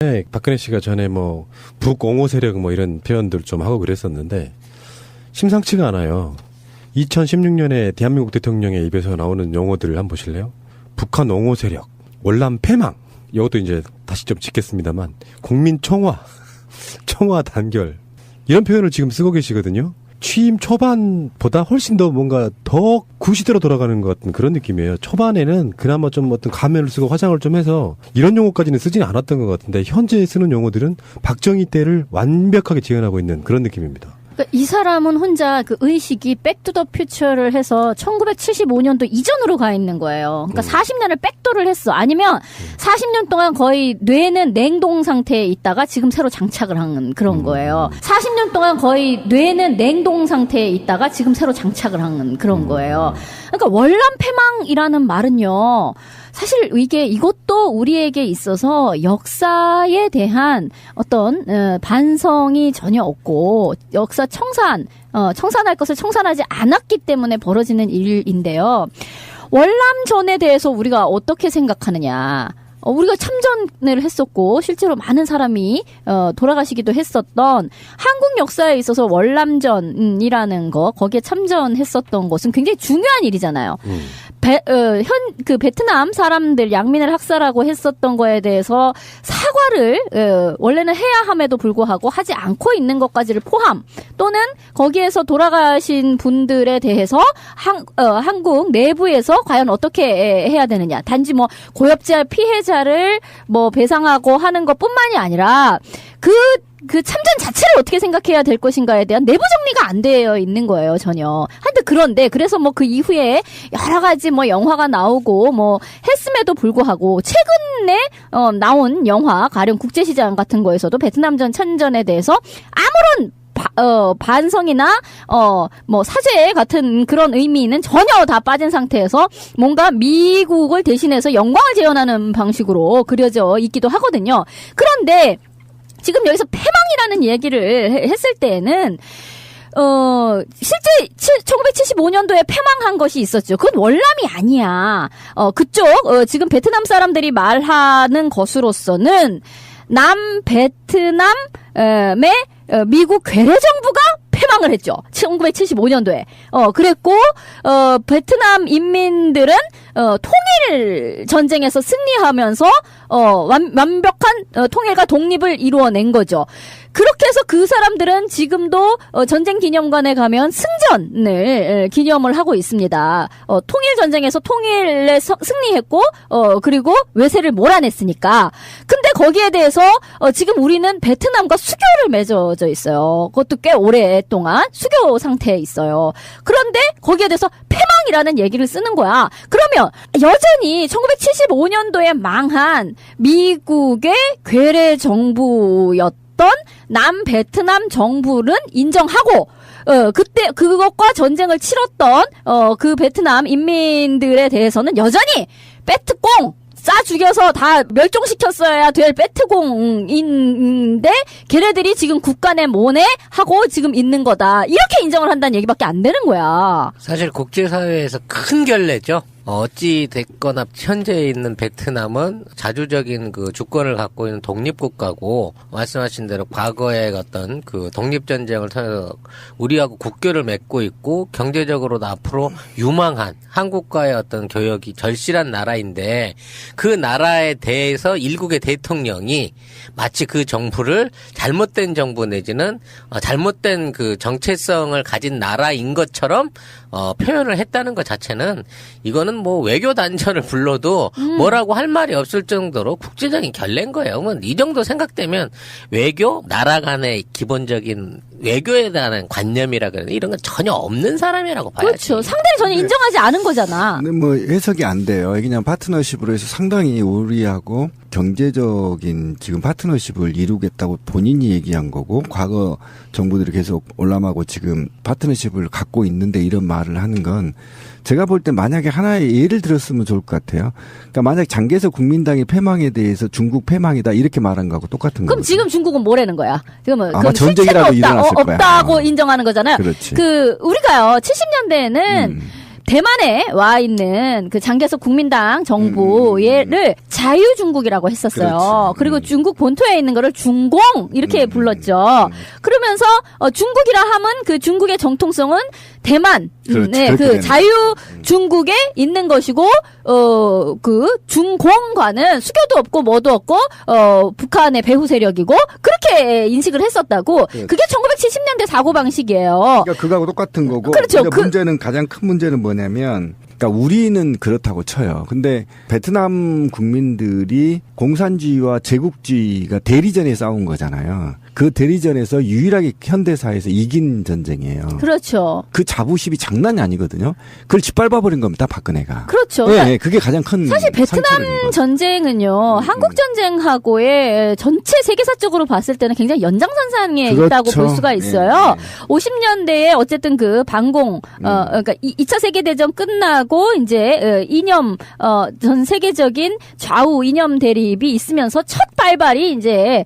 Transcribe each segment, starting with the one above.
네, 박근혜 씨가 전에 뭐 북옹호 세력 뭐 이런 표현들 좀 하고 그랬었는데 심상치가 않아요. 2016년에 대한민국 대통령의 입에서 나오는 용어들을 한번 보실래요? 북한 옹호 세력, 월남 패망, 이것도 이제 다시 좀 짚겠습니다만 국민 청화, 청화 단결 이런 표현을 지금 쓰고 계시거든요. 취임 초반보다 훨씬 더 뭔가 더 구시대로 돌아가는 것 같은 그런 느낌이에요. 초반에는 그나마 좀 어떤 가면을 쓰고 화장을 좀 해서 이런 용어까지는 쓰지는 않았던 것 같은데 현재 쓰는 용어들은 박정희 때를 완벽하게 재현하고 있는 그런 느낌입니다. 그러니까 이 사람은 혼자 그 의식이 백투더퓨처를 해서 1975년도 이전으로 가 있는 거예요. 그러니까 40년을 백도를 했어. 아니면 40년 동안 거의 뇌는 냉동 상태에 있다가 지금 새로 장착을 한 그런 거예요. 40년 동안 거의 뇌는 냉동 상태에 있다가 지금 새로 장착을 한 그런 거예요. 그러니까 월남패망이라는 말은요. 사실 이것도 우리에게 있어서 역사에 대한 어떤 반성이 전혀 없고 역사 청산할 것을 청산하지 않았기 때문에 벌어지는 일인데요. 월남전에 대해서 우리가 어떻게 생각하느냐. 우리가 참전을 했었고 실제로 많은 사람이 돌아가시기도 했었던 한국 역사에 있어서 월남전이라는 거 거기에 참전했었던 것은 굉장히 중요한 일이잖아요. 베트남 사람들 양민을 학살하고 했었던 거에 대해서 사과를 원래는 해야 함에도 불구하고 하지 않고 있는 것까지를 포함 또는 거기에서 돌아가신 분들에 대해서 한국 내부에서 과연 어떻게 해야 되느냐. 단지 뭐 고엽자 피해자를 뭐 배상하고 하는 것뿐만이 아니라 그 참전 자체를 어떻게 생각해야 될 것인가에 대한 내부 정리가 안 되어 있는 거예요, 전혀. 그런데, 그래서 뭐 그 이후에 여러 가지 뭐 영화가 나오고 뭐 했음에도 불구하고 최근에, 나온 영화, 가령 국제시장 같은 거에서도 베트남전 참전에 대해서 아무런 반성이나, 뭐, 사죄 같은 그런 의미는 전혀 다 빠진 상태에서 뭔가 미국을 대신해서 영광을 재현하는 방식으로 그려져 있기도 하거든요. 그런데, 지금 여기서 패망이라는 얘기를 했을 때에는 실제 1975년도에 패망한 것이 있었죠. 그건 월남이 아니야. 그쪽 지금 베트남 사람들이 말하는 것으로서는 남베트남의 미국 괴뢰 정부가 패망을 했죠. 1975년도에. 그랬고, 베트남 인민들은, 통일 전쟁에서 승리하면서, 완벽한 통일과 독립을 이루어낸 거죠. 그렇게 해서 그 사람들은 지금도 전쟁 기념관에 가면 승전을 기념을 하고 있습니다. 통일 전쟁에서 통일에 승리했고 그리고 외세를 몰아냈으니까. 근데 거기에 대해서 지금 우리는 베트남과 수교를 맺어져 있어요. 그것도 꽤 오랫동안 수교 상태에 있어요. 그런데 거기에 대해서 패망이라는 얘기를 쓰는 거야. 그러면 여전히 1975년도에 망한 미국의 괴뢰 정부였던 남베트남 정부는 인정하고 그때 그것과 전쟁을 치렀던 그 베트남 인민들에 대해서는 여전히 빼트꽁 싸 죽여서 다 멸종시켰어야 될 빼트공인데 걔네들이 지금 국가 내 모내 하고 지금 있는 거다. 이렇게 인정을 한다는 얘기밖에 안 되는 거야. 사실 국제사회에서 큰 결례죠. 어찌 됐거나 현재 있는 베트남은 자주적인 그 주권을 갖고 있는 독립국가고 말씀하신 대로 과거의 어떤 그 독립전쟁을 통해서 우리하고 국교를 맺고 있고 경제적으로도 앞으로 유망한 한국과의 어떤 교역이 절실한 나라인데 그 나라에 대해서 일국의 대통령이 마치 그 정부를 잘못된 정부 내지는 잘못된 그 정체성을 가진 나라인 것처럼 표현을 했다는 것 자체는 이거는 뭐 외교 단절을 불러도 뭐라고 할 말이 없을 정도로 국제적인 결례인 거예요. 이 정도 생각되면 외교 나라 간의 기본적인 외교에 대한 관념이라 그러는 이런 건 전혀 없는 사람이라고 봐야지. 그렇죠. 상대를 전혀 인정하지 않은 거잖아. 근데 뭐 해석이 안 돼요. 그냥 파트너십으로 해서 상당히 우리하고 경제적인 지금 파트너십을 이루겠다고 본인이 얘기한 거고 과거 정부들이 계속 올라가고 지금 파트너십을 갖고 있는데 이런 말을 하는 건 제가 볼 때 만약에 하나의 예를 들었으면 좋을 것 같아요. 그러니까 만약 장개석 국민당의 패망에 대해서 중국 패망이다 이렇게 말한 거하고 똑같은 거예요. 그럼 지금 중국은 뭐라는 거야? 지금은 아마 전쟁이라도 일어났을 거야. 없다고 인정하는 거잖아요. 그렇지. 우리가요 70년대에는 대만에 와 있는 그 장개석 국민당 정부를 자유중국이라고 했었어요. 그렇지. 그리고 중국 본토에 있는 거를 중공 이렇게 불렀죠. 그러면서 중국이라 하면 그 중국의 정통성은 대만, 그렇지, 네, 그렇게 그 되는 자유 중국에 있는 것이고 그 중공과는 수교도 없고 뭐도 없고 북한의 배후 세력이고 그렇게 인식을 했었다고. 그게 1970년대 사고 방식이에요. 그러니까 그거하고 똑같은 거고. 그렇죠. 근데 문제는 가장 큰 문제는 뭐냐면 그러니까 우리는 그렇다고 쳐요. 근데 베트남 국민들이 공산주의와 제국주의가 대리전에 싸운 거잖아요. 그 대리전에서 유일하게 현대사에서 이긴 전쟁이에요. 그렇죠. 그 자부심이 장난이 아니거든요. 그걸 짓밟아버린 겁니다, 박근혜가. 그렇죠. 네, 그러니까 네, 그게 가장 큰 사실 베트남 상처를 준 거예요. 전쟁은요, 한국 전쟁하고의 전체 세계사적으로 봤을 때는 굉장히 연장선상에 그렇죠. 있다고 볼 수가 있어요. 네, 50년대에 어쨌든 그 반공, 그러니까 2차 세계대전 끝나고 이제 이념, 전 세계적인 좌우 이념 대립이 있으면서 첫 발발이 이제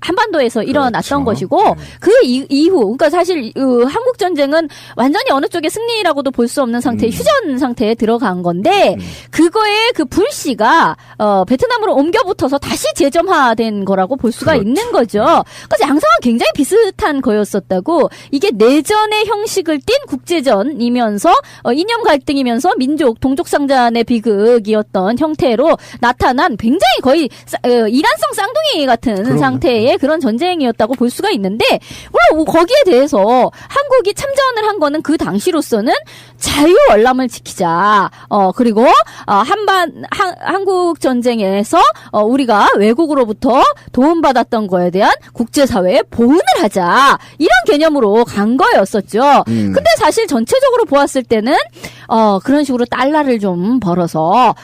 한반도에서 일어났던 그렇죠. 것이고 그 이후, 그러니까 사실 한국 전쟁은 완전히 어느 쪽의 승리라고도 볼 수 없는 상태, 휴전 상태에 들어간 건데 그거의 그 불씨가 베트남으로 옮겨붙어서 다시 재점화된 거라고 볼 수가 그렇죠. 있는 거죠. 그래서 양상은 굉장히 비슷한 거였었다고. 이게 내전의 형식을 띤 국제전이면서 이념 갈등이면서 민족 동족상잔의 비극이었던 형태로 나타난 굉장히 거의 이란성 쌍둥이 같은 그럼요. 상태의 그런 전쟁이었다고 볼 수가 있는데 물론 거기에 대해서 한국이 참전을 한 거는 그 당시로서는 자유 월남을 지키자. 그리고 한국 전쟁에서 우리가 외국으로부터 도움받았던 거에 대한 국제사회에 보은을 하자. 이런 개념으로 간 거였었죠. 근데 사실 전체적으로 보았을 때는 그런 식으로 달러를 좀 벌어서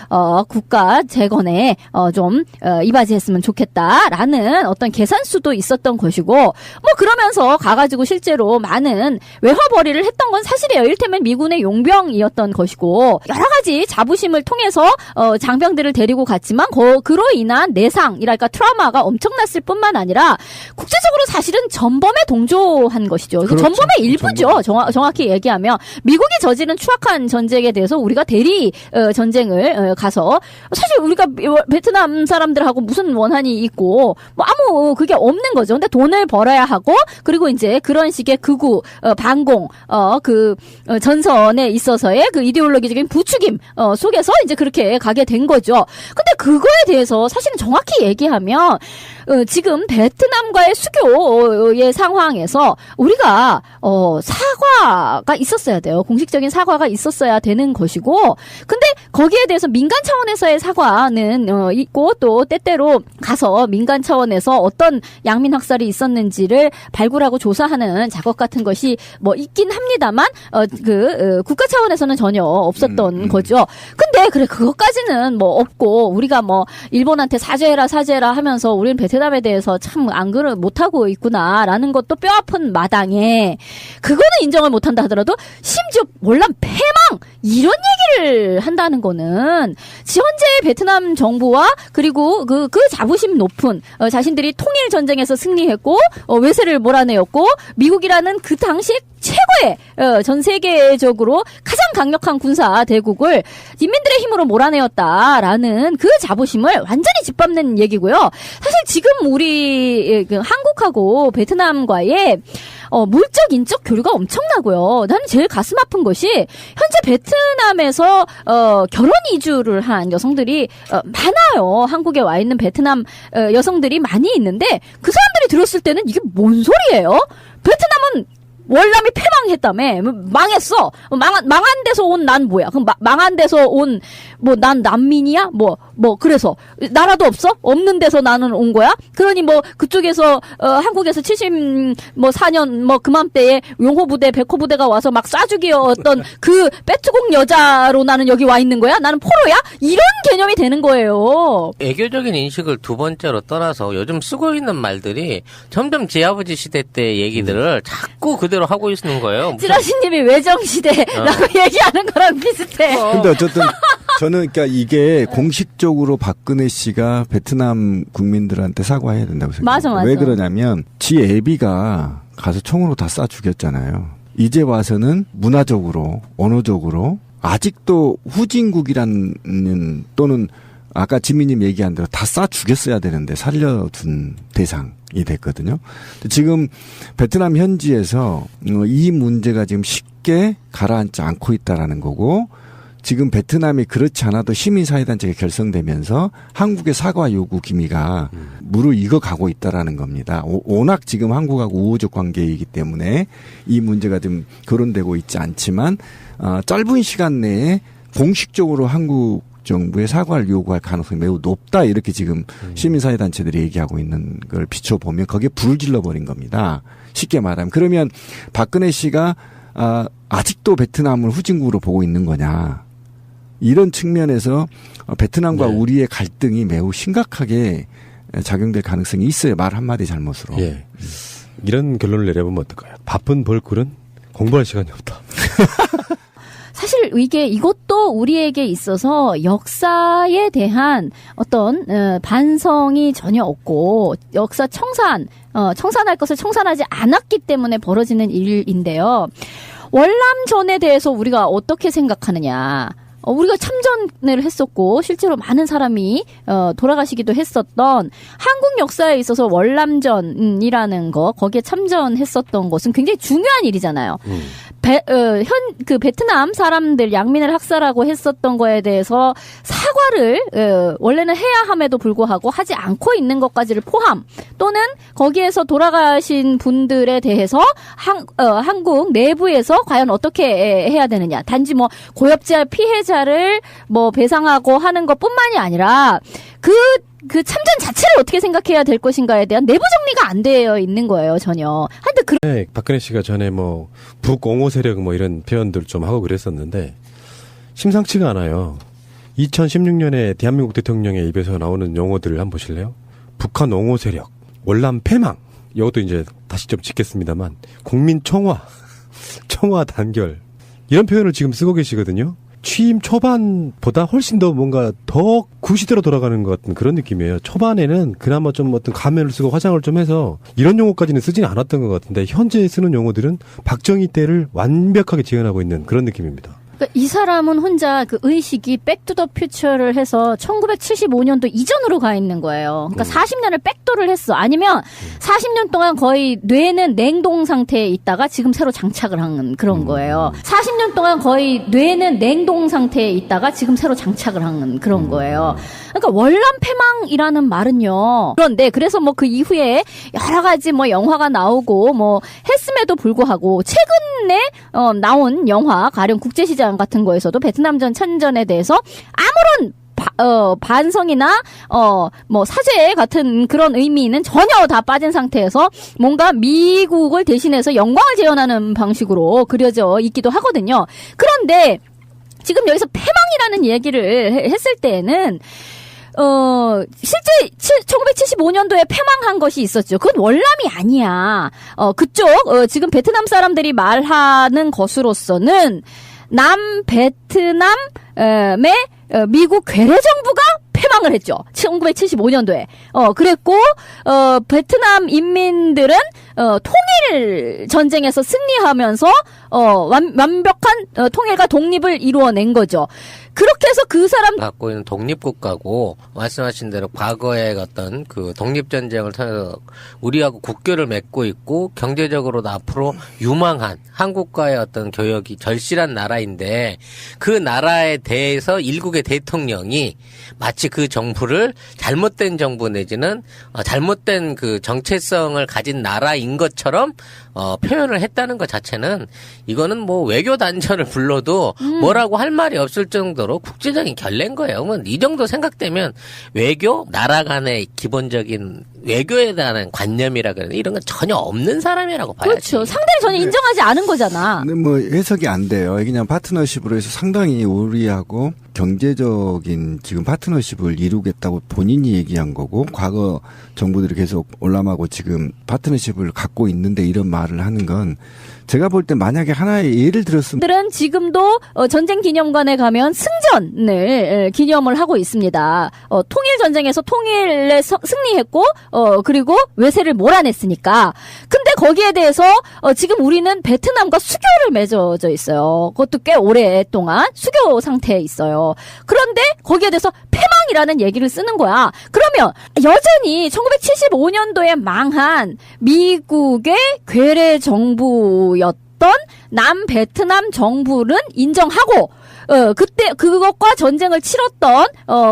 국가 재건에 좀 이바지했으면 좋겠다라는 어떤 계산수도 있었던 것이고 뭐 그러면서 가가지고 실제로 많은 외화벌이를 했던 건 사실이에요. 이를테면 미군의 용병이었던 것이고 여러 가지 자부심을 통해서 장병들을 데리고 갔지만 그로 인한 내상이랄까 트라우마가 엄청났을 뿐만 아니라 국제적으로 사실은 전범에 동조한 것이죠. 그렇죠. 전범의 일부죠. 정확히 얘기하면 미국이 저지른 추악한 전쟁에 대해서 우리가 대리 전쟁을 가서 사실 우리가 베트남 사람들하고 무슨 원한이 있고 뭐 아무 그게 없는 거죠. 근데 돈을 벌어야 하고 그리고 이제 그런 식의 극우 반공 전선에 있어서의 그 이데올로기적인 부추김 속에서 이제 그렇게 가게 된 거죠. 근데 그거에 대해서 사실은 정확히 얘기하면 지금 베트남과의 수교의 상황에서 우리가 사과가 있었어야 돼요. 공식적인 사과가 있었어야 되는 것이고 근데 거기에 대해서 민간 차원에서의 사과는 있고 또 때때로 가서 민간 차원에서 어떤 양민 학살이 있었는지를 발굴하고 조사하는 작업 같은 것이 뭐 있긴 합니다만 국가 차원에서는 전혀 없었던 거죠. 근데 그래 그것까지는 뭐 없고 우리가 뭐 일본한테 사죄해라 하면서 우리는 베트남에 대해서 참 안 그러 못하고 있구나라는 것도 뼈아픈 마당에 그거는 인정을 못한다 하더라도 심지어 월남 패망 이런 얘기를 한다는 거는 현재 베트남 정부와 그리고 그 자부심 높은 자신들이 통일 전쟁에서 승리했고 외세를 몰아내었고 미국이라는 그 당시 최고의 전 세계적으로 가장 강력한 군사 대국을 인민들의 힘으로 몰아내었다라는 그 자부심을 완전히 짓밟는 얘기고요. 사실 지금 우리 한국하고 베트남과의 물적 인적 교류가 엄청나고요. 나는 제일 가슴 아픈 것이 현재 베트남에서 결혼 이주를 한 여성들이 많아요. 한국에 와 있는 베트남 여성들이 많이 있는데 그 사람들이 들었을 때는 이게 뭔 소리예요? 베트남은 월남이 패망했다며 망했어. 망한 데서 온 난 뭐야? 그럼 망한 데서 온 뭐 난 난민이야? 뭐 그래서 나라도 없어? 없는 데서 나는 온 거야? 그러니 뭐 그쪽에서 한국에서 74년 뭐 그맘때에 용호부대 백호부대가 와서 막 쏴죽이었던 그 빼투공 여자로 나는 여기 와 있는 거야? 나는 포로야? 이런 개념이 되는 거예요. 애교적인 인식을 두 번째로 떠나서 요즘 쓰고 있는 말들이 점점 제 아버지 시대 때 얘기들을 자꾸 그대로 하고 있는 거예요. 찌라시님이 외정시대라고 얘기하는 거랑 비슷해. 근데 어쨌든 저는 그러니까 이게 공식적으로 박근혜 씨가 베트남 국민들한테 사과해야 된다고 생각해요. 맞아. 왜 그러냐면 지 애비가 가서 총으로 다 쏴 죽였잖아요. 이제 와서는 문화적으로 언어적으로 아직도 후진국이라는 또는 아까 지민님 얘기한 대로 다 쏴 죽였어야 되는데 살려둔 대상이 됐거든요. 지금 베트남 현지에서 이 문제가 지금 쉽게 가라앉지 않고 있다라는 거고, 지금 베트남이 그렇지 않아도 시민사회단체가 결성되면서 한국의 사과 요구 기미가 무르익어 가고 있다라는 겁니다. 워낙 지금 한국하고 우호적 관계이기 때문에 이 문제가 좀 거론되고 있지 않지만 짧은 시간 내에 공식적으로 한국 정부의 사과를 요구할 가능성이 매우 높다, 이렇게 지금 시민사회단체들이 얘기하고 있는 걸 비춰보면 거기에 불을 질러버린 겁니다. 쉽게 말하면. 그러면 박근혜 씨가 아직도 베트남을 후진국으로 보고 있는 거냐, 이런 측면에서 베트남과 네. 우리의 갈등이 매우 심각하게 작용될 가능성이 있어요. 말 한마디 잘못으로. 예. 이런 결론을 내려보면 어떨까요? 바쁜 벌꿀은 공부할 시간이 없다. 사실 이것도 우리에게 있어서 역사에 대한 어떤 반성이 전혀 없고, 역사 청산할 것을 청산하지 않았기 때문에 벌어지는 일인데요. 월남전에 대해서 우리가 어떻게 생각하느냐. 우리가 참전을 했었고 실제로 많은 사람이 돌아가시기도 했었던 한국 역사에 있어서 월남전이라는 거, 거기에 참전했었던 것은 굉장히 중요한 일이잖아요. 베트남 사람들 양민을 학살하고 했었던 거에 대해서 사과를 원래는 해야 함에도 불구하고 하지 않고 있는 것까지를 포함, 또는 거기에서 돌아가신 분들에 대해서 한국 내부에서 과연 어떻게 해야 되느냐. 단지 뭐 고엽자 피해자를 뭐 배상하고 하는 것뿐만이 아니라 그 참전 자체를 어떻게 생각해야 될 것인가에 대한 내부 정리가 안 되어 있는 거예요, 전혀. 하여튼 네, 박근혜 씨가 전에 뭐 북옹호 세력 뭐 이런 표현들 좀 하고 그랬었는데 심상치가 않아요. 2016년에 대한민국 대통령의 입에서 나오는 용어들을 한번 보실래요? 북한 옹호 세력, 월남 패망, 이것도 이제 다시 좀 짚겠습니다만 국민 청화, 청화 단결, 이런 표현을 지금 쓰고 계시거든요. 취임 초반보다 훨씬 더 뭔가 더 구시대로 돌아가는 것 같은 그런 느낌이에요. 초반에는 그나마 좀 어떤 가면을 쓰고 화장을 좀 해서 이런 용어까지는 쓰진 않았던 것 같은데, 현재 쓰는 용어들은 박정희 때를 완벽하게 재현하고 있는 그런 느낌입니다. 그러니까 이 사람은 혼자 그 의식이 백투더퓨처를 해서 1975년도 이전으로 가 있는 거예요. 그러니까 40년을 백도를 했어. 아니면 40년 동안 거의 뇌는 냉동 상태에 있다가 지금 새로 장착을 한 그런 거예요. 40년 동안 거의 뇌는 냉동 상태에 있다가 지금 새로 장착을 한 그런 거예요. 그러니까 월남패망이라는 말은요. 그런데 그래서 뭐 그 이후에 여러 가지 뭐 영화가 나오고 뭐 했음에도 불구하고 최근에 나온 영화, 가령 국제시장 같은 거에서도 베트남전 참전에 대해서 아무런 반성이나 뭐 사죄 같은 그런 의미는 전혀 다 빠진 상태에서 뭔가 미국을 대신해서 영광을 재현하는 방식으로 그려져 있기도 하거든요. 그런데 지금 여기서 패망이라는 얘기를 했을 때에는 실제 1975년도에 패망한 것이 있었죠. 그건 월남이 아니야. 그쪽 지금 베트남 사람들이 말하는 것으로서는 남베트남의 미국 괴뢰 정부가 패망을 했죠. 1975년도에. 그랬고, 베트남 인민들은, 통일 전쟁에서 승리하면서, 완벽한 통일과 독립을 이루어낸 거죠. 그렇게 해서 그 사람 갖고 있는 독립국가고, 말씀하신 대로 과거의 어떤 그 독립전쟁을 통해서 우리하고 국교를 맺고 있고, 경제적으로도 앞으로 유망한 한국과의 어떤 교역이 절실한 나라인데, 그 나라에 대해서 일국의 대통령이 마치 그 정부를 잘못된 정부 내지는 잘못된 그 정체성을 가진 나라인 것처럼 표현을 했다는 것 자체는, 이거는 뭐 외교 단절을 불러도 뭐라고 할 말이 없을 정도로 국제적인 결례인 거예요. 이 정도 생각되면 외교, 나라 간의 기본적인 외교에 대한 관념이라 그러는 이런 건 전혀 없는 사람이라고 봐야지. 그렇죠. 상대를 전혀 인정하지 않은 거잖아. 근데 뭐 해석이 안 돼요. 그냥 파트너십으로 해서 상당히 우리하고 경제적인 지금 파트너십을 이루겠다고 본인이 얘기한 거고, 과거 정부들이 계속 올라가고 지금 파트너십을 갖고 있는데 이런 말을 하는 건, 제가 볼 때 만약에 하나의 예를 들었으면, 들은 지금도 전쟁 기념관에 가면 승전을 기념을 하고 있습니다. 통일 전쟁에서 통일에 승리했고 그리고 외세를 몰아냈으니까. 근데 거기에 대해서 지금 우리는 베트남과 수교를 맺어져 있어요. 그것도 꽤 오랫동안 수교 상태에 있어요. 그런데 거기에 대해서 패망이라는 얘기를 쓰는 거야. 그러면 여전히 1975년도에 망한 미국의 괴뢰 정부였던 남베트남 정부는 인정하고 그때 그것과 전쟁을 치렀던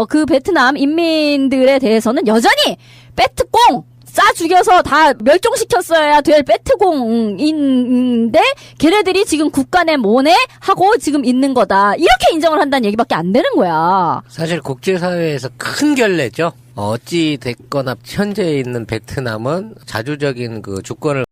그 베트남 인민들에 대해서는 여전히 베트콩 싸 죽여서 다 멸종시켰어야 될 베트공인데 걔네들이 지금 국가 내 모내 하고 지금 있는 거다. 이렇게 인정을 한다는 얘기밖에 안 되는 거야. 사실 국제사회에서 큰 결례죠. 어찌 됐거나 현재 있는 베트남은 자주적인 그 주권을